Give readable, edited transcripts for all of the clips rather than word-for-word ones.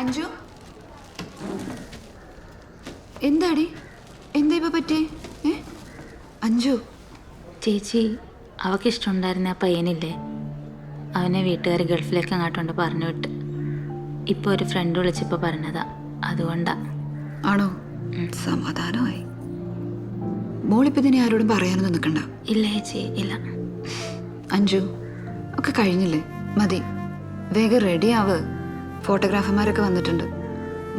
അഞ്ജു എന്താടി എന്താ ഇപ്പൊ പറ്റിയേ? അഞ്ജു ചേച്ചി അവക്കിഷ്ടമുണ്ടായിരുന്ന ആ പയ്യനില്ലേ, അവനെ വീട്ടുകാർ ഗൾഫിലേക്ക് അങ്ങോട്ടുണ്ട് പറഞ്ഞു വിട്ട്. ഇപ്പോൾ ഒരു ഫ്രണ്ട് വിളിച്ചപ്പോൾ പറഞ്ഞതാ, അതുകൊണ്ടാ. ആണോ? സമാധാനമായി. മോളിപ്പോ ഇതിനെ ആരോടും പറയാനൊന്നും നിൽക്കണ്ട. ഇല്ല ചേച്ചി, ഇല്ല. അഞ്ജു ഒക്കെ കഴിഞ്ഞില്ലേ, മതി. വേഗം റെഡി ആവ്. ഫോട്ടോഗ്രാഫർമാരൊക്കെ വന്നിട്ടുണ്ട്.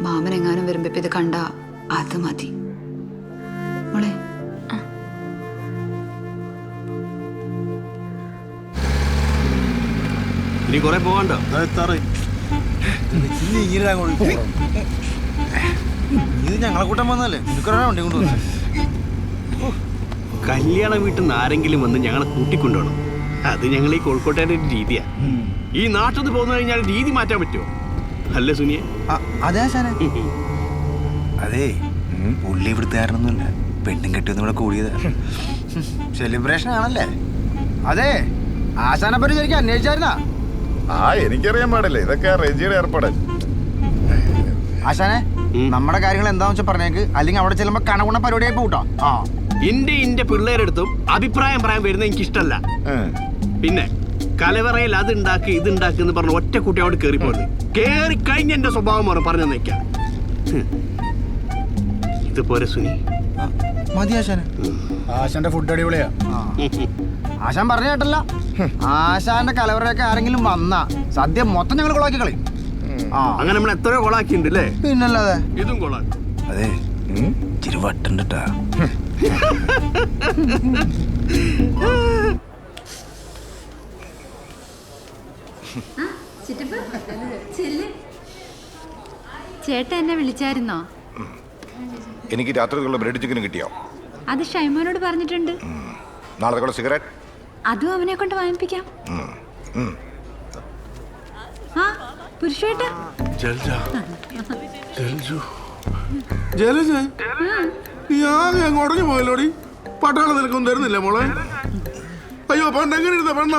മാമൻ എങ്ങാനും വരുമ്പോ ഇപ്പൊ ഇത് കണ്ട അത് മതി മോളെ. ഇനി കുറെ പോകണ്ടോ? ഇത് ഞങ്ങളെ കൂട്ടം വന്നല്ലേ, നിനക്കൊരാ വണ്ടി കൊണ്ടുവന്നു. കല്യാണ വീട്ടിൽ നിന്ന് ആരെങ്കിലും വന്ന് ഞങ്ങളെ കൂട്ടിക്കൊണ്ടുപോകണം. അത് ഞങ്ങൾ ഈ കോഴിക്കോട്ടുകാരുടെ ഒരു രീതിയാ. ഈ നാട്ടിൽ നിന്ന് പോന്നു കഴിഞ്ഞാൽ രീതി മാറ്റാൻ പറ്റുമോ? അല്ലേ സുനിയെ? അതെ ശാനെ. അതെ, പുള്ളി ഇവിടുത്തെ കാരണമൊന്നുമില്ല, പെണ്ണും കെട്ടിയൊന്നും ഇവിടെ കൂടിയതാ. സെലിബ്രേഷൻ ആണല്ലേ? അതെ, ആശാനെപ്പറ്റി ശരിക്കും അന്വേഷിച്ചായിരുന്നാ? എനിക്കറിയാൻ പാടില്ല, ഇതൊക്കെ റെജിയുടെ ഏർപ്പാടൽ. ആശാനെ, നമ്മുടെ കാര്യങ്ങൾ എന്താന്ന് വെച്ചാൽ പറഞ്ഞേക്ക്, അല്ലെങ്കിൽ അവിടെ ചെല്ലുമ്പോ കണകുണ പരിപാടിയായി പോട്ടോ. എന്റെ പിള്ളേരെടുത്തും അഭിപ്രായം പറയാൻ വരുന്നത് എനിക്ക് ഇഷ്ടമല്ല. പിന്നെ കലവറയിൽ അത് ഉണ്ടാക്കി ഇത് ഉണ്ടാക്കി എന്ന് പറഞ്ഞ ഒറ്റ കുട്ടി അവിടെ കയറി പോകുന്നത് കേറി കഴിഞ്ഞ എന്റെ സ്വഭാവം പറഞ്ഞു നിൽക്കാം. ഇതുപോലെ സുനി മതി ആശാനെ. ആശാന്റെ ഫുഡ് അടിപൊളിയാ. ആശാൻ പറഞ്ഞ കേട്ടല്ല, ആശാന്റെ കലവറയൊക്കെ ആരെങ്കിലും വന്നാ സദ്യ മൊത്തം ഞങ്ങൾ കൊളാക്കി കളയും. അങ്ങനെ നമ്മൾ എത്രയോ കൊളാക്കിണ്ട് അല്ലേ? പിന്നല്ലാതെ ഇതും കൊളാക്കി. അതെ, ഇച്ചിരി വട്ടുണ്ടാ. ചേട്ടൻ എന്നെ വിളിച്ചായിരുന്നോ? എനിക്ക് രാത്രിക്കുള്ള ബ്രെഡ് ചിക്കനും കിട്ടിയോ? അത് ഷൈമോനോട് പറഞ്ഞിട്ടുണ്ട്. നാളെ സിഗരറ്റ് അതും അവനെ കൊണ്ട് വാങ്ങിപ്പിക്കാം. ആ പുരുഷേട്ട ജലജ, നീ ആകെ അങ്ങ് ഉടഞ്ഞു പോയല്ലോടി. പട്ടാളം നിനക്കൊന്നും തരുന്നില്ല മോളെ. അയ്യോ, പണ്ട് എങ്ങനെ ഇരുന്ന പെണ്ണ?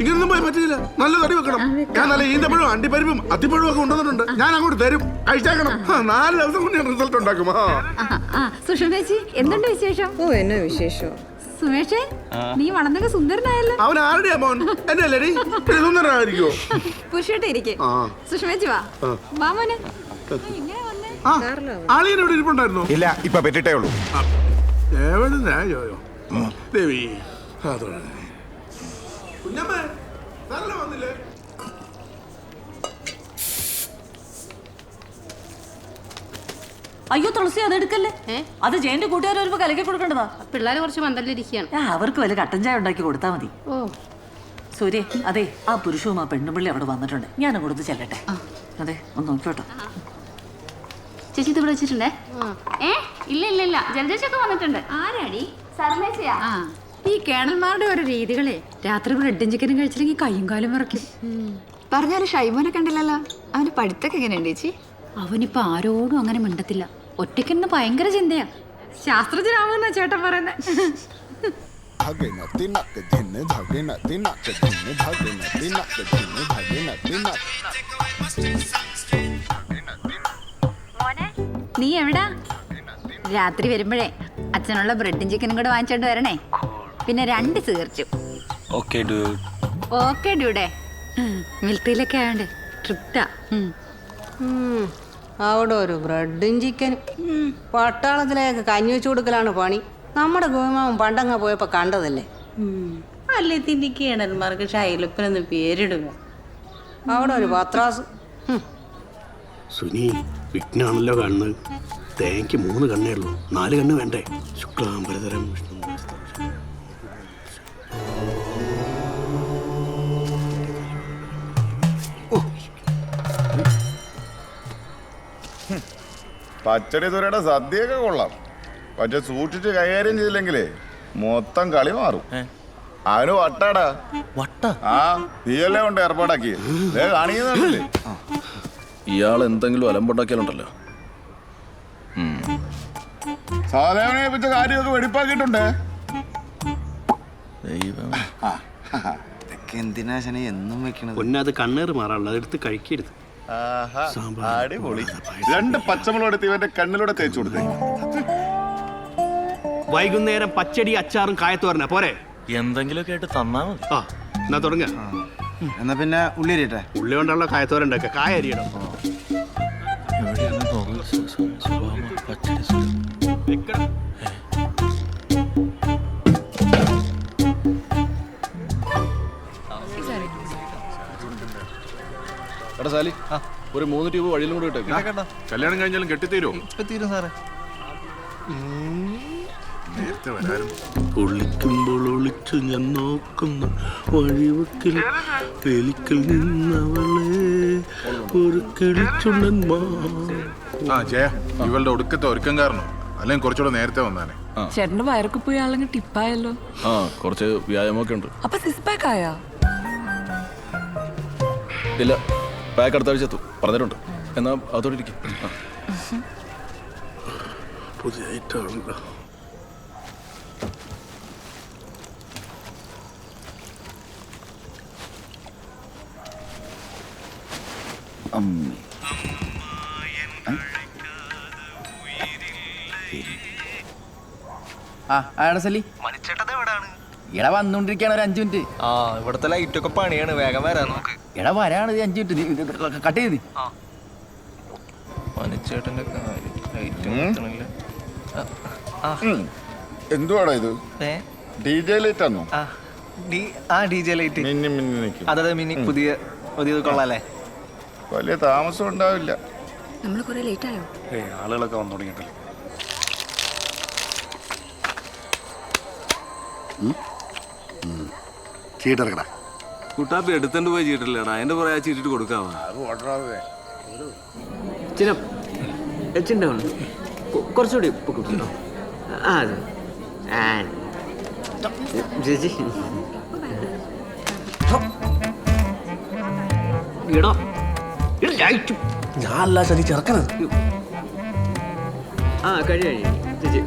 ഇങ്ങനൊന്നും പോയി പറ്റില്ല. നല്ല തടി വെക്കണം. ഞാൻ നല്ല ഈന്തപ്പഴവും അണ്ടിപ്പരിപ്പും അത്തിപ്പഴവും ഒക്കെ കൊണ്ടുവന്നിട്ടുണ്ട്. ഞാൻ അങ്ങോട്ട് തരും, കഴിച്ചേക്കണം. 4 ദിവസം കൊണ്ട് ഞാൻ റിസൾട്ട് ഉണ്ടാക്കും. സുഷമേച്ചി, എന്തുണ്ട് വിശേഷം? ഓ, എന്നാ വിശേഷോ? സുമേഷേ, നീ വളർന്നൊക്കെ സുന്ദരനായല്ലോ. അവൻ ആരുടെയാ മോൻ? എന്റെ അല്ലേടി? സുന്ദരനായിരിക്കോ? പുരുഷേട്ട ഇരിക്കെ. സുഷമേച്ചി വാ. വാമോനെ ആളിയനോട് ഇരിപ്പുണ്ടായിരുന്നോ? ഇല്ല, ഇപ്പൊ പറ്റിട്ടേ ഉള്ളൂ. ദേവി, കുഞ്ഞമ്മേ, നല്ല വന്നില്ലേ? അയ്യോ തുളസി, അതെടുക്കല്ലേ. അത് ജയന്റെ കൂട്ടുകാർ വരുമ്പോ കലക്കി കൊടുക്കേണ്ടതാ. പിള്ളേരെ കുറച്ച് മന്ദലിരിക്കുകയാണ്. അവർക്ക് വല്ല കട്ടൻ ചായ ഉണ്ടാക്കി കൊടുത്താൽ മതി. ഓ സൂര്യ, അതെ, ആ പുരുഷവും ആ പെണ്ണുപിള്ളി അവിടെ വന്നിട്ടുണ്ട്. ഞാൻ അങ്ങോട്ട് ചെല്ലട്ടെ. അതെ, ഒന്ന് നോക്കിയോട്ടോ. ചേച്ചി ഇത് ഇവിടെ വെച്ചിട്ടുണ്ടേ. ഇല്ല ഇല്ല ഇല്ല, ജലജേച്ചൊക്കെ വന്നിട്ടുണ്ട്. ആരാടി? സർമേച്ചയാ. ഈ കേണൽമാരുടെ ഓരോ രീതികളെ. രാത്രി ബ്രെഡും ചിക്കനും കഴിച്ചില്ലെങ്കിൽ കയ്യും കാലും വിറയ്ക്കും. പറഞ്ഞാലും ഷൈമോനെ കണ്ടില്ലല്ലോ. അവന്റെ പഠിത്തൊക്കെ എങ്ങനെയുണ്ട് ചേച്ചി? അവനിപ്പോ ആരോടും അങ്ങനെ മിണ്ടത്തില്ല. ഒറ്റയ്ക്കെന്ന് ഭയങ്കര ചിന്തയാ. ശാസ്ത്രജ്ഞനാവുന്ന ചേട്ടൻ പറയുന്നത്. നീ എവിടാ? രാത്രി വരുമ്പോഴേ അച്ഛനുള്ള ബ്രെഡും ചിക്കനും കൂടെ വാങ്ങിച്ചോണ്ട് വരണേ. പിന്നെ 2 സീർച്ചും. ഓക്കെ ഡ്യൂഡേ. മിലിറ്ററിയിലൊക്കെ ആയോണ്ട് ട്രിപ്റ്റാ. അവിടെ ഒരു ബ്രെഡും ചിക്കനും. പട്ടാളത്തിലേക്ക് കഞ്ഞി വെച്ചു കൊടുക്കലാണ് പണി. നമ്മുടെ ഗോമാവൻ പണ്ടങ്ങ പോയപ്പോ കണ്ടതല്ലേ. അല്ലേ തിന്റെ കേണന്മാർക്ക് ഷൈലപ്പനെന്ന് പേരിടുക. അവിടെ ഒരു പത്രാസ്. സുനി, വിഘ്നാണല്ലോ കാണുന്നത്. തേങ്ങയ്ക്ക് 3 കണ്ണേ ഉള്ളൂ, 4 കണ്ണ് വേണ്ടേ? ശുക്ലാംബരധരം വിഷ്ണു. പച്ചടി തുരയുടെ സദ്യയൊക്കെ കൊള്ളാം. പക്ഷെ സൂക്ഷിച്ച് കൈകാര്യം ചെയ്തില്ലെങ്കിലേ മൊത്തം കളി മാറും. അവന് വട്ടാടാ. ആ, നീയല്ലേ കൊണ്ട് ഏർപ്പാടാക്കി കാണിക്കുന്നുണ്ടല്ലേ. ഇയാൾ എന്തെങ്കിലും അലമ്പുണ്ടാക്കിയാലുണ്ടല്ലോ. സാധാരണ വെച്ച കാര്യമൊക്കെ വെടിപ്പാക്കിയിട്ടുണ്ടേ. ഇതൊക്കെ എന്തിനാ ശനെ എന്നും വെക്കണത്? പൊന്നത് കണ്ണേറ് മാറാനുള്ളത്, അതെടുത്ത് കഴിക്കരുത്. ആഹാ, അടിപൊളി. 2 പച്ചമുളക് എടുത്ത് ഇവന്റെ കണ്ണിലൂടെ തേച്ചു കൊടുത്തേ. വൈകുന്നേരം പച്ചടി അച്ചാറും കായത്തോരന പോരെ? എന്തെങ്കിലുമൊക്കെ ആയിട്ട് തന്നാ മതി. ആ എന്നാ തുടങ്ങ. എന്നാ പിന്നെ ഉള്ളി അരിയട്ടെ. ഉള്ളി കൊണ്ടുള്ള കായത്തോരൻ ഉണ്ടാക്കുക. കായ അരിയണം. വെക്കണം. എടാ സാലി, ഒരു 3 ട്യൂബ് വഴിയിലും കൂടെ ഇട്ടേക്ക്. കല്യാണം കഴിഞ്ഞാലും കെട്ടിത്തീരോ? തീരും സാറേ. നേരത്തെ വരാനും. ഒളിക്കുമ്പോൾ ഒളിച്ചു ഞാൻ നോക്കുന്നു വഴിവക്കിൽ വെലിക്കൽ നിന്നവളെ ഒരു കിളിച്ചുണ്ടൻ ആ ജയ, ഇവളുടെ ഒടുക്കത്തെ ഒരുക്കം കാരണം അല്ലെങ്കിൽ കുറച്ചുകൂടെ നേരത്തെ വന്നാനെ. ചേട്ടന്റെ വയറൊക്കെ പോയി ആളെങ്കിൽ ടിപ്പായല്ലോ. ആ, കുറച്ച് വ്യായാമമൊക്കെ ഉണ്ട്. അപ്പൊ സിക്സ് പാക്ക് ആയാ? ഇല്ല, പാക്ക് അടുത്ത ആഴ്ച എത്തും പറഞ്ഞിട്ടുണ്ട്. എന്നാ അതോടെ ഇരിക്കും. പുതിയ ഐറ്റമാണല്ലോ. എടാ വന്നോണ്ടിരിക്കാണ് ഒരു 5 മിനിറ്റ്. ആ ഇവിടത്തെ ലൈറ്റ് ഒക്കെ പണിയാണ്, വേഗം വരാൻ നോക്ക്. എടാ വരാണ് 5 മിനിറ്റ് കട്ട് ചെയ്ത്. മനുച്ചേട്ടന്റെ എന്തുവാടാ ഇത്? DJ ലൈറ്റ് ആണോ? DJ light. മിന്നി മിന്നി നിൽക്കും. അതെ മിനി, പുതിയത് കൊള്ളാല്ലേ? വലിയ താമസം ഉണ്ടാവില്ല. നമ്മൾ കുറെ ലേറ്റ് ആയോ? ആളുകളൊക്കെ വന്നു തുടങ്ങിയിട്ടില്ല. ചീട്ടിറക്കടാ. കുട്ടാപ്പി എടുത്തോണ്ട് പോയി ചീട്ടില്ലടാ, അതിന്റെ പുറകെ ചീട്ടിട്ട് കൊടുക്കാവാ. കുറച്ചുകൂടി ചേച്ചി ഞാൻ അല്ല ശരി ചെറുക്കണത്. ആ കഴിയും ചേച്ചി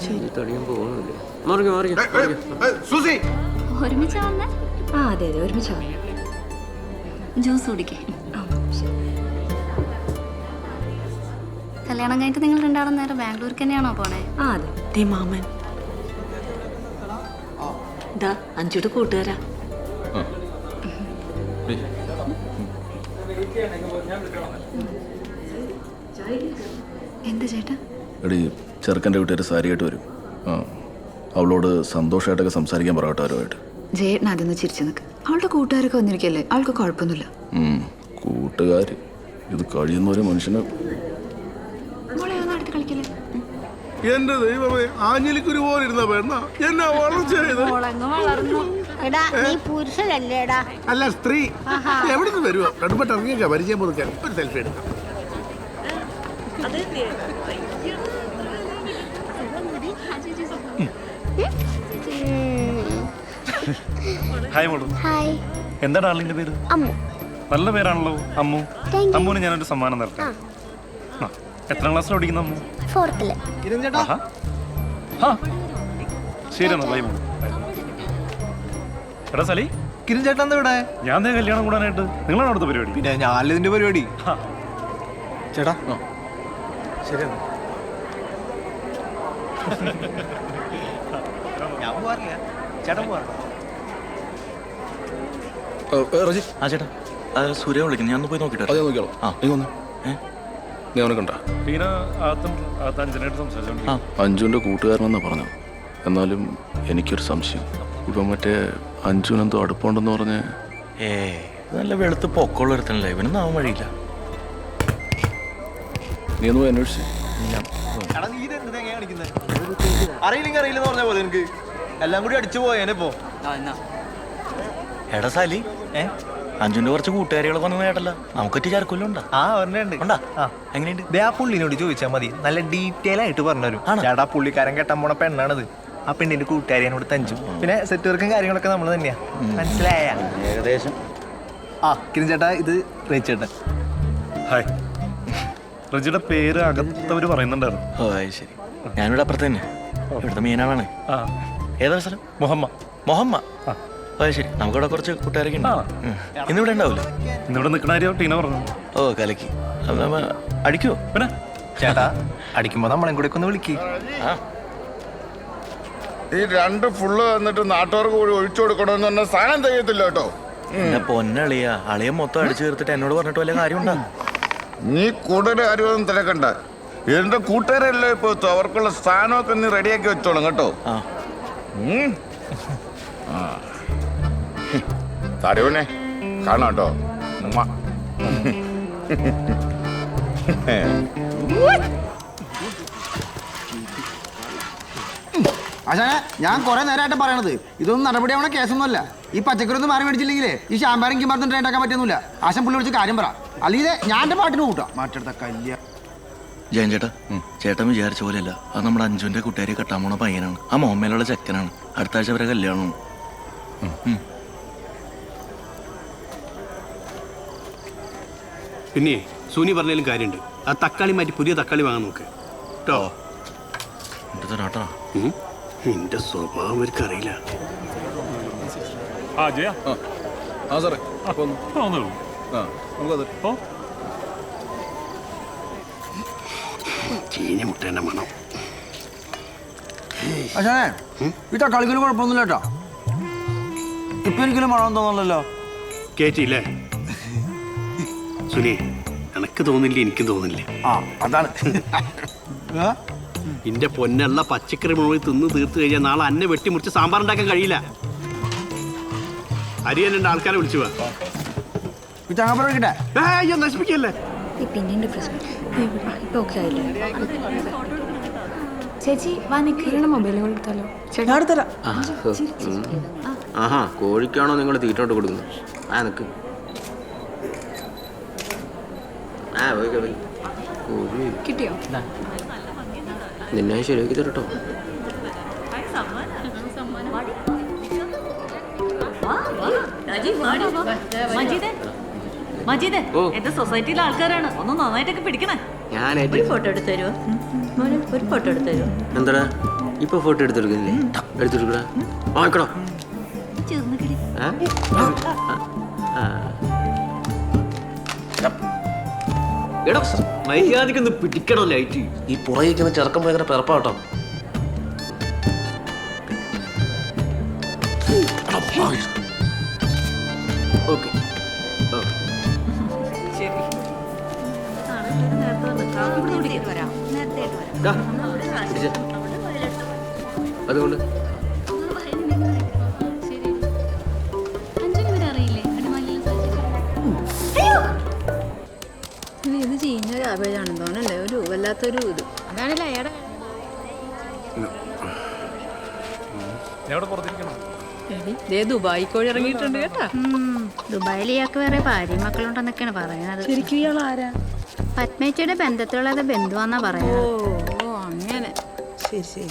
ശരി തുടങ്ങി പോകുന്നില്ല. ഒരുമിച്ചാ വന്നേ? ആ അതെ അതെ ഒരുമിച്ചാ വന്നേ. ജ്യൂസ് കുടിക്കേ. കല്യാണം കഴിഞ്ഞിട്ട് നിങ്ങൾ രണ്ടാളും നേരെ ബാംഗ്ലൂർക്ക് തന്നെയാണോ പോണേ? ആ അതെ. മാമൻ അഞ്ചുടെ കൂട്ടുകാരാ. എന്താ ചേട്ടാ? എടി, ചെറുക്കൻ്റെ വീട്ടുകാർ സാരിയായിട്ട് വരും. ആ, അവളോട് സന്തോഷമായിട്ടൊക്കെ സംസാരിക്കാൻ പറയട്ടെ അവരുമായിട്ട്. ജയേട്ടൻ അതൊന്ന് ചിരിച്ചു നിൽക്ക്. അവളുടെ കൂട്ടുകാരൊക്കെ വന്നിരിക്കല്ലേ, അവൾക്ക് കുഴപ്പമൊന്നുമില്ല. കൂട്ടുകാർ ഇത് കഴിയുന്ന ഒരു മനുഷ്യന്. അടുത്ത് കളിക്കല്ലേ? എന്റെ ദൈവമേ, ആഞ്ഞിലിക്കുരു പോലെ ഇരുന്ന പെണ്ണ എന്നാ വളർച്ച ചെയ്ത്. അല്ല സ്ത്രീ എവിടെ നിന്ന് വരുവോ? കടുപ്പട്ട് ഇറങ്ങിയൊക്കെ പരിചയം പുതുക്കാൻ ഒരു സെൽഫി എടുക്കാം. ഹായ് മോളു. എന്താ ഡാർലിങ്ങിന്റെ പേര്? നല്ല പേരാണല്ലോ, അമ്മു. അമ്മുവിന് ഞാനൊരു സമ്മാനം തരട്ടെ. എത്രാം ക്ലാസ്സിൽ പഠിക്കുന്ന അമ്മു? 4th. ശരി എന്നാ ബൈ മോളു. എടാ സലി, കിരൺ ചേട്ടൻ എന്താ ഇവിടെ? ഞാൻ ദേ കല്യാണം കൂടാനായിട്ട്. നിങ്ങളാണ് അടുത്ത പരിപാടി? പിന്നെ ഞാനല്ല ഇതിന്റെ പരിപാടി. ചേട്ടാ ശരി എന്നാ. ഞാൻ പോവാറില്ല, ചേട്ടൻ പോവാറില്ല. റജി, ആ ചേട്ടാ, സൂര്യ വിളിക്കുന്നു, ഞാൻ പോയി നോക്കിട്ടെ. അതേ നോക്കിയാലോ. ആ, നീ വന്ന്. നീ അവനെ കണ്ടാ? പിന്നെ അഞ്ചനായിട്ട് സംസാരിച്ചോണ്ട് അഞ്ജുവിൻ്റെ കൂട്ടുകാരനെന്നാ പറഞ്ഞു. എന്നാലും എനിക്കൊരു സംശയം. ഇപ്പം മറ്റേ അഞ്ജുവിനെന്തോ അടുപ്പമുണ്ടെന്ന് പറഞ്ഞ്. നല്ല വെളുത്ത് പൊക്കമുള്ള ഒരുത്തനല്ലേ, ഇവനൊന്നും ആവാൻ വഴിയില്ല. നീ ഒന്ന് പോയി അന്വേഷിച്ച്. അറിയില്ലെങ്കിൽ അറിയില്ലെന്ന് പറഞ്ഞ പോലെ എനിക്ക് എല്ലാം കൂടി അടിച്ചു പോയേനെ ഇപ്പോ. എടാ സാലി, അഞ്ജുവിന്റെ കുറച്ച് കൂട്ടുകാരികളൊക്കെ വന്നു കേട്ടല്ല, നമുക്കൊറ്റ ചാർക്കൊല്ലം ഉണ്ടാ? ആ ഒരെണ്ണുണ്ട്. എങ്ങനെയുണ്ട്? ആ പുള്ളിനോട് ചോദിച്ചാൽ മതി, നല്ല ഡീറ്റെയിൽ ആയിട്ട് പറഞ്ഞുതരും. ചേട്ടാ പുള്ളിക്കാരൻ കെട്ടാൻ പോണ പെണ്ണാണത്. ആ പെണ്ണിന്റെ കൂട്ടുകാരിയോട് തഞ്ചു. പിന്നെ സെറ്റ് വർക്കും കാര്യങ്ങളൊക്കെ നമ്മൾ തന്നെയാ. മനസ്സിലായ? ഏകദേശം. ആ കിരൺ ചേട്ടാ, ഇത് റേച്ചേട്ടൻ. ഹായ്. റജിയുടെ പേര് അകത്തവര് പറയുന്നുണ്ടായിരുന്നു. ശരി, ഞാനിവിടെ അപ്പുറത്ത് തന്നെ. ഇവിടുത്തെ മീനാളാണ്. ആ, ഏതാ സ്ഥലം? മുഹമ്മ. മൊഹമ്മ. അത് ശരി, നമുക്കിവിടെ കുറച്ച് കൂട്ടുകാരൊക്കെ ഉണ്ട്. ഇന്നിവിടെ ഉണ്ടാവില്ലേ? ഇന്നിവിടെ നിൽക്കണ കാര്യം ടീന പറഞ്ഞു. ഓ കലക്കി. അടിക്കുവോ? പിന്നെ ചേട്ടാ അടിക്കുമ്പോ നമ്മളെ കൂടെ ഒന്ന് വിളിക്ക്. ഈ 2 ഫുള്ള് വന്നിട്ട് നാട്ടുകാർക്ക് കൂടി ഒഴിച്ചു കൊടുക്കണമെന്ന് പറഞ്ഞാൽ സാധനം തികയത്തില്ല കേട്ടോ. എന്നെ പൊന്നളിയ, അളിയ മൊത്തം അടിച്ചു തീർത്തിട്ട് എന്നോട് പറഞ്ഞിട്ട് വല്ല കാര്യമുണ്ടോ? നീ കൂടുതൽ കാര്യമൊന്നും തിരക്കണ്ട. എന്റെ കൂട്ടുകാരെല്ലാം ഇപ്പൊ എത്തും. അവർക്കുള്ള സ്ഥാനമൊക്കെ നീ റെഡിയാക്കി വെച്ചോളും കേട്ടോ. തടവനെ കാണാം കേട്ടോ. ആശാനെ ഞാൻ കുറെ നേരമായിട്ട് പറയണത് ഇതൊന്നും നടപടിയാവണ കേസൊന്നുമല്ല. ഈ പച്ചക്കറി ഒന്നും മാറി മേടിച്ചില്ലെങ്കിലേ ഈ ശാമ്പാരും കിമാർത്തും ട്രെയിൻ ഉണ്ടാക്കാൻ പറ്റുന്നില്ല. ആശാൻ പുള്ളി വിളിച്ച് കാര്യം പറ, അല്ലെങ്കിൽ ഞാൻ എൻ്റെ പാട്ടിന് കൂട്ടാം. മാറ്റെടുത്ത കല്യാണം ജയൻ ചേട്ടാ, ചേട്ടൻ വിചാരിച്ച പോലെയല്ല. അത് നമ്മുടെ അഞ്ജുവിന്റെ കൂട്ടുകാരി കെട്ടാൻ പോണ പയ്യനാണ്. ആ മോമ്മയിലുള്ള ചെക്കനാണ്. അടുത്ത ആഴ്ച വരെ കല്യാണം. പിന്നെ സുനി പറഞ്ഞാലും കാര്യമുണ്ട്. ആ തക്കാളി മാറ്റി പുതിയ തക്കാളി വാങ്ങാൻ നോക്ക് കേട്ടോ. എന്റെ സ്വഭാവം അവർക്ക് അറിയില്ല. ചീഞ്ഞ മുട്ടേന്റെ മണം. ആശാനെ ഈ തക്കാളിക്കലും കുഴപ്പമൊന്നുമില്ല കേട്ടോ. ഇപ്പൊ എനിക്കൊരു മണം തോന്നല്ലോ. കേട്ടില്ലേ സുനി? എനക്ക് തോന്നില്ല, എനിക്കും തോന്നില്ല. ആ അതാണ് എന്റെ പൊന്നുള്ള പച്ചക്കറി മുഴുവൻ തിന്ന് തീർത്ത് കഴിഞ്ഞാൽ നാളെ അന്നെ വെട്ടിമുറിച്ച് സാമ്പാർ ഉണ്ടാക്കാൻ കഴിയില്ല. അരിയൻ രണ്ട് ആൾക്കാരെ വിളിച്ചു പോവാ. നശിപ്പിക്കല്ലേ. ചേച്ചി വാ നിൽക്കുന്ന മൊബൈൽ കൊടുത്താലോ? ആഹാ, കോഴിക്കാണോ നിങ്ങൾ തീറ്റോട്ട് കൊടുക്കുന്നത്? ആ നിക്ക്. കിട്ടിയോ? നിന്നെ ശരിയാക്കി തരട്ടോ. മജീദേ, എന്റെ സൊസൈറ്റിയിലെ ആൾക്കാരാണ്. ഒന്ന് നന്നായിട്ടൊക്കെ പിടിക്കണേ. ഞാനായിട്ട് ഫോട്ടോ എടുത്തു തരുമോ? ഒരു ഫോട്ടോ എടുത്തു തരുമോ? എന്താടാ ഇപ്പൊ ഫോട്ടോ എടുത്തെടുക്കുന്നില്ലേ? എടുത്തെടുക്കടാ. വാങ്ങിക്കടോ. എടാ മര്യാദക്കൊന്ന് പിടിക്കണോ ലൈറ്റ്. ഈ പുറകേക്കുന്ന ചെറുക്കം ഭയങ്കര പിറപ്പാട്ടോ. ഓക്കെ അതുകൊണ്ട് ഇത് ചീഞ്ഞ ക്യാബേജാണെന്ന് തോന്നല്ലേ? ഒരു വല്ലാത്തൊരു ഇത്. അതാണല്ലേ അയാടെ ദുബായി കോഴി ഇറങ്ങിയിട്ടുണ്ട് കേട്ടാ. ദുബായിൽ ഇയാൾക്ക് വേറെ ഭാര്യ മക്കളുണ്ടെന്നൊക്കെയാണ് പറയുന്നത്. ശരിക്കും ഇയാൾ ആരാ? പത്മേച്ചിയുടെ ബന്ധത്തിലുള്ളത് ബന്ധുവാന്നാ പറയുന്നത്. ഓ അങ്ങനെ. ശരി ശരി.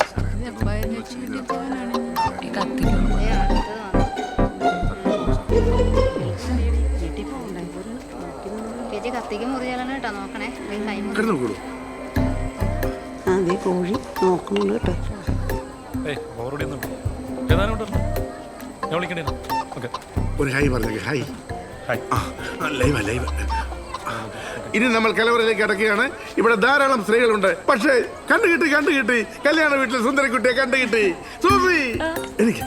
ചേച്ചി കത്തിക്ക് മുറിയാലാണ് കേട്ടോ, നോക്കണേ. അതേ കോഴി നോക്കണുണ്ട് കേട്ടോ. ഒരു ഹൈ പറഞ്ഞേ. High live live. ഇനി നമ്മൾ കലവറയിലേക്ക് അടക്കുകയാണ്. ഇവിടെ ധാരാളം സ്ത്രീകളുണ്ട്. പക്ഷേ കണ്ടുകിട്ടി കല്യാണ വീട്ടിൽ സുന്ദരക്കുട്ടിയെ കണ്ടുകിട്ടി. സൂഫി എനിക്ക്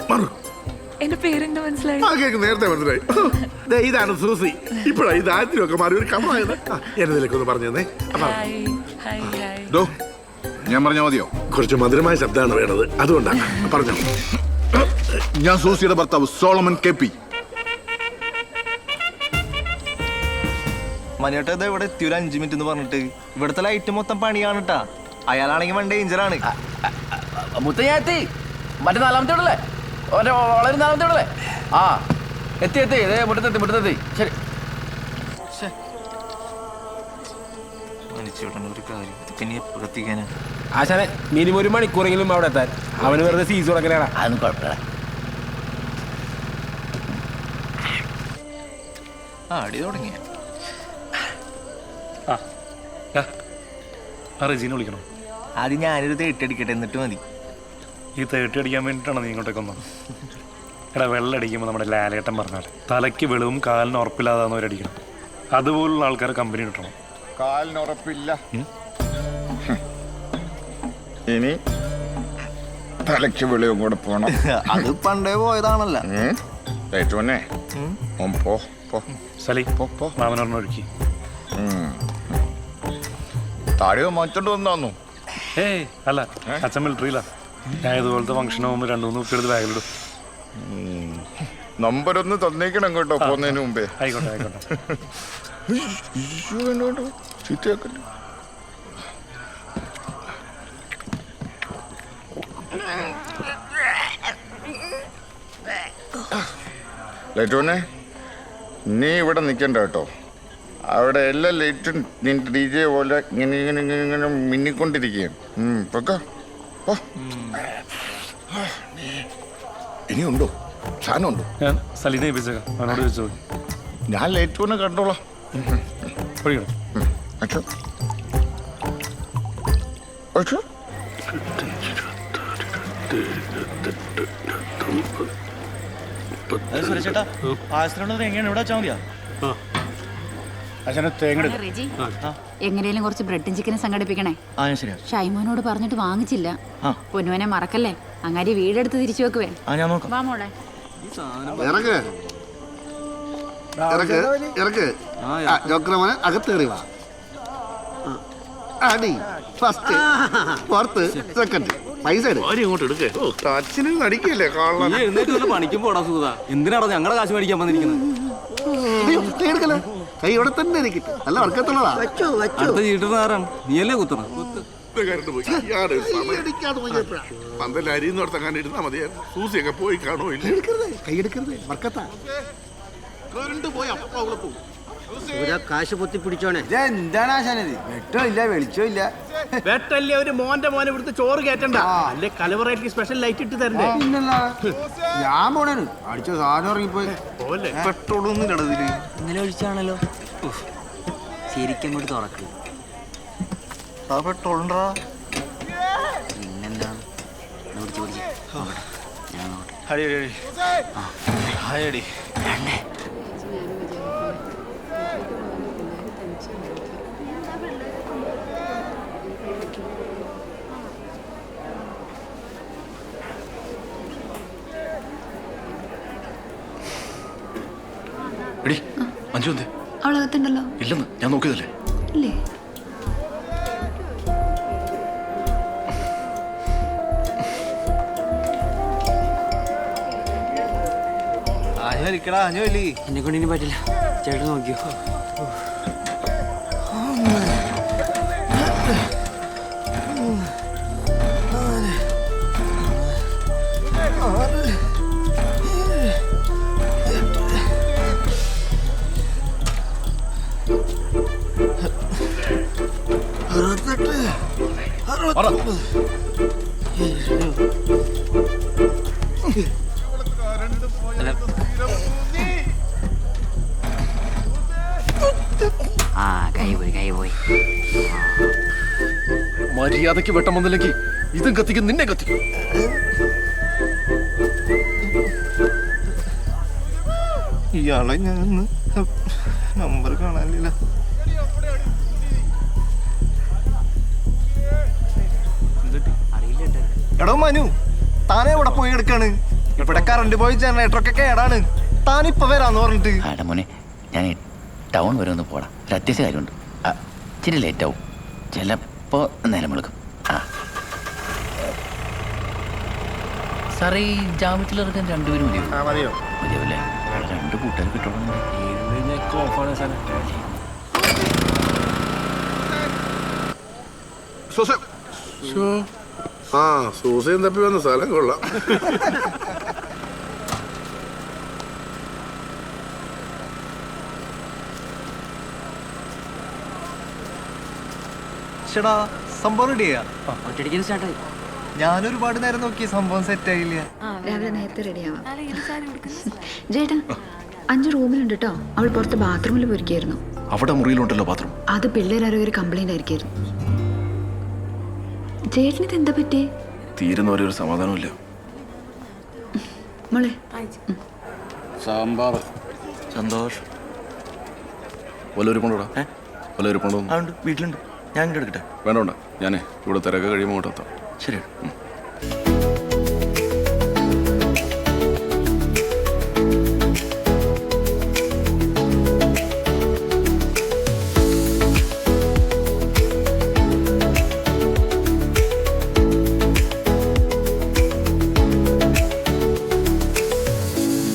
മറു എന്റെ പേരെന്താ മനസ്സിലായി? കേക്ക് നേരത്തെ മനസ്സിലായി. ഇതാണ് സൂസി. ഇപ്പഴാ ഇത് ആദ്യമൊക്കെ മാറി ഒരു കമായത്. എന്നതിലേക്ക് ഒന്ന് പറഞ്ഞു തന്നെ. ഞാൻ പറഞ്ഞ മതിയോ? കുറച്ച് മധുരമായ ശബ്ദമാണ് വേണത്, അതുകൊണ്ടാണ് പറഞ്ഞോ. ഞാൻ സൂസിയുടെ ഭർത്താവ് സോളമൻ കെ.പി. മനിയേട്ട ഇവിടെ എത്തി ഒരു 5 മിനിറ്റ് എന്ന് പറഞ്ഞിട്ട്. ഇവിടുത്തെ ലൈറ്റ് മൊത്തം പണിയാണ് കേട്ടാ. അയാളാണെങ്കിൽ വൺ ഡേഞ്ചറാണ്. മുത്തയ്യാത്തി മറ്റേ 4ാമത്തെ വീടല്ലേ? വളരെ 4ാമത്തെ വീടല്ലേ? ആ എത്തി ഇതേ മുറ്റത്തെത്തി. ശരി. ആശാനെ മിനിമം 1 മണിക്കൂറെങ്കിലും അവിടെ എത്താൻ. അവന് വെറുതെ സീസ് കൊടുക്കലാണ്. അതൊന്നും കുഴപ്പമില്ല. അടി തുടങ്ങിയ റെജീനെ വിളിക്കണോ? ആദ്യം ഞാനൊരു തേട്ടി അടിക്കട്ടെ, എന്നിട്ട് മതി. ഈ തേട്ടി അടിക്കാൻ വേണ്ടിയിട്ടാണ് നീ ഇങ്ങോട്ടേക്ക് വന്നത്? എടാ വെള്ളടിക്കുമ്പോൾ നമ്മുടെ ലാലേട്ടൻ പറഞ്ഞാൽ തലയ്ക്ക് വെളിവും കാലിന് ഉറപ്പില്ലാതാന്നവരടിക്കണം. അതുപോലുള്ള ആൾക്കാർ കമ്പനി കിട്ടണം. കാലിന് ഉറപ്പില്ല. ഇനി തലയ്ക്ക് വെളിവും കൂടെ പോണം. അത് പണ്ടേ പോയതാണല്ലോ. ഏറ്റവുന്നെ പോ പോ സലി പോ മാമനൊരെണ്ണം ഒഴുക്കി. താഴെ മാറ്റോണ്ട് വന്നു. ഏയ് അല്ല, അച്ഛൻ മിലിറ്ററിയില്ല. ഞാൻ ഇതുപോലത്തെ ഫംഗ്ഷന് പോകുമ്പോൾ 2-3 കുപ്പിയെടുത്ത് ബാഗിലിടും. നമ്പർ ഒന്ന് തന്നേക്കണം കേട്ടോ പോകുന്നതിന് മുമ്പേ. ആയിക്കോട്ടെ ആയിക്കോട്ടെ. ചീത്തയാക്കല്ലേ. ലൈറ്റോനെ, നീ ഇവിടെ നിൽക്കണ്ട കേട്ടോ. അവിടെ എല്ലാ ലൈറ്റും നിന്റെ ഡി ജെ പോലെ ഇങ്ങനെ ഇങ്ങനെ ഇങ്ങനെ ഇങ്ങനെ മിന്നിക്കൊണ്ടിരിക്കുകയാണ്. ഇനിയുണ്ടോ? സാധനമുണ്ടോ? ഞാൻ സലീനെ ഏൽപ്പിച്ചേക്കാം, അവനോട് ചോദിച്ചോ. ഞാൻ ലൈറ്റോനെ കണ്ടോളാം. അച്ഛോ അച്ഛോ സുരേഷേട്ടാ, ആശ്രമം എങ്ങനെയാണ് ഇവിടെ വെച്ചാൽ മതിയാ? എങ്ങനെയും കുറച്ച് ബ്രെഡും ചിക്കനും സംഘടിപ്പിക്കണേ. ശരിയാ. ഷൈമോനോട് പറഞ്ഞിട്ട് വാങ്ങിച്ചില്ല. പൊന്നുവനെ മറക്കല്ലേ. അങ്ങാരി വീടെടുത്ത് തിരിച്ചു വെക്കുവേ. ഞാൻ നോക്കാം. വാ മോളെ. ഇറക്ക് ഇറക്ക് ഇറക്ക്. ജോക്കറമോനെ അകത്തേറി വാ. അടി ഫസ്റ്റ് ഫോർത്ത് സെക്കൻഡ്. പൈസ ഇങ്ങോട്ട് എടുക്കേ. അച്ഛന് നടിക്കല്ലേ പണിക്കും പോടാ സൂത. എന്തിനാണോ ഞങ്ങളുടെ കാശ് മേടിക്കാൻ വന്നിരിക്കുന്നത്? എടുക്കല്ലേ. കൈ ഇവിടെ തന്നെ ഇരിക്കട്ടെ. നല്ല വർക്കത്തുള്ളതാ. അടുത്ത ചീട്ടുകാരാണ്. നീയല്ലേ കുത്തണം. പന്തൽ അരിന്നോടത്തങ്ങാൻ ഇരുന്നാ മതിയായിരുന്നു. സൂസിയൊക്കെ പോയി കാണോ ഇല്ല. കൈ എടുക്കരുത്. വർക്കത്താ പോയി അപ്പ അവിടെ പോകും. കാശ് പൊത്തി പിടിച്ചോണേ. എന്താണ് ആശാനത്? വെട്ടോ ഇല്ല വെളിച്ചോ ഇല്ല. വെട്ടല്ലേ ഒരു മോന്റെ മോനെ ഇവിടുത്തെ ചോറ് കയറ്റണ്ട. അല്ലെ കലവറയ്ക്ക് സ്പെഷ്യൽ ലൈറ്റ് ഇട്ട് തരണ്ടേ? ഞാൻ പോണേന് അടിച്ച സാധനം ഇറങ്ങിപ്പോയി. പെട്രോളൊന്നും ഇടതില് ഇന്നലെ ഒഴിച്ചാണല്ലോ. ശരിക്കും കൂടി തുറക്ക്. പെട്രോൾ ഉണ്ടോ? പിന്നെന്താണ് എടി അഞ്ചു എന്തേ? അവളകത്തുണ്ടല്ലോ. ഇല്ലെന്ന് ഞാൻ നോക്കിയതല്ലേ. ഇല്ലേ? എന്നെ കൊണ്ടിനി പറ്റില്ല. ചേട്ടൻ നോക്കിയോ. മര്യാദക്ക് വെട്ടം വന്നില്ലെങ്കിൽ ഇതും കത്തിക്കും, നിന്നെ കത്തിക്കും. ഇയാളെ ഞാൻ നമ്പർ കാണാനില്ല. എടോ മനു, താനെ ഇവിടെ പോയി എടുക്കാണ്. ഇവിടെ കറണ്ട് പോയി ജനറേറ്ററൊക്കെ കേടാണ്. താനിപ്പോ വരാന്ന് പറഞ്ഞിട്ട്. മോനെ ഞാൻ ടൗൺ വരെ ഒന്ന് പോടാ. ഒരു അത്യാവശ്യ കാര്യമുണ്ട്. ഇച്ചിരി ലേറ്റ് ആവും. ചിലപ്പോ നേരം വിളിക്കും. സാറേ, ഈ ജാമ്യത്തിലിറക്കാൻ 2 പേര് മതിയോ? മതിയാവില്ലേ? 2 കൂട്ടുകാർ കിട്ടണം. സൂസയും തപ്പി വന്ന സ്ഥലം കൊള്ളാം. സംഭവം റെഡിയാ? ഒറ്റടിക്കാൻ സ്റ്റാർട്ടായി. ഞാനൊരുപാട് നേരം നോക്കി, സംഭവം സെറ്റ് ആയില്ല. രാവിലെ നേരത്തെ റെഡിയാവാം. ജേട്ടാ, 5 റൂമിലുണ്ട് കേട്ടോ. അവൾ പുറത്ത് ബാത്റൂമിൽ പോയിരിക്കായിരുന്നു. അവിടെ മുറിയിലുണ്ടല്ലോ ബാത്റൂം. അത് പിള്ളേരാരോ ഒരു കംപ്ലൈന്റ് ആയിരിക്കായിരുന്നു. ചേട്ടനിത് എന്താ പറ്റി? തീരുന്ന ഒരു സമാധാനമില്ല. മോളെ സാമ്പാർ സന്തോഷം. വല്ലൊരുപ്പുണ്ടോടാ വല്ലൊരുപ്പുണ്ടോ അതുകൊണ്ട് വീട്ടിലുണ്ട്. ഞാൻ ഇങ്ങോട്ട് എടുക്കട്ടെ? വേണ്ട വേണ്ട ഞാനേ ഇവിടെ തിരക്ക് കഴിയുമ്പോൾ ഇങ്ങോട്ട് എത്താം. ശരി.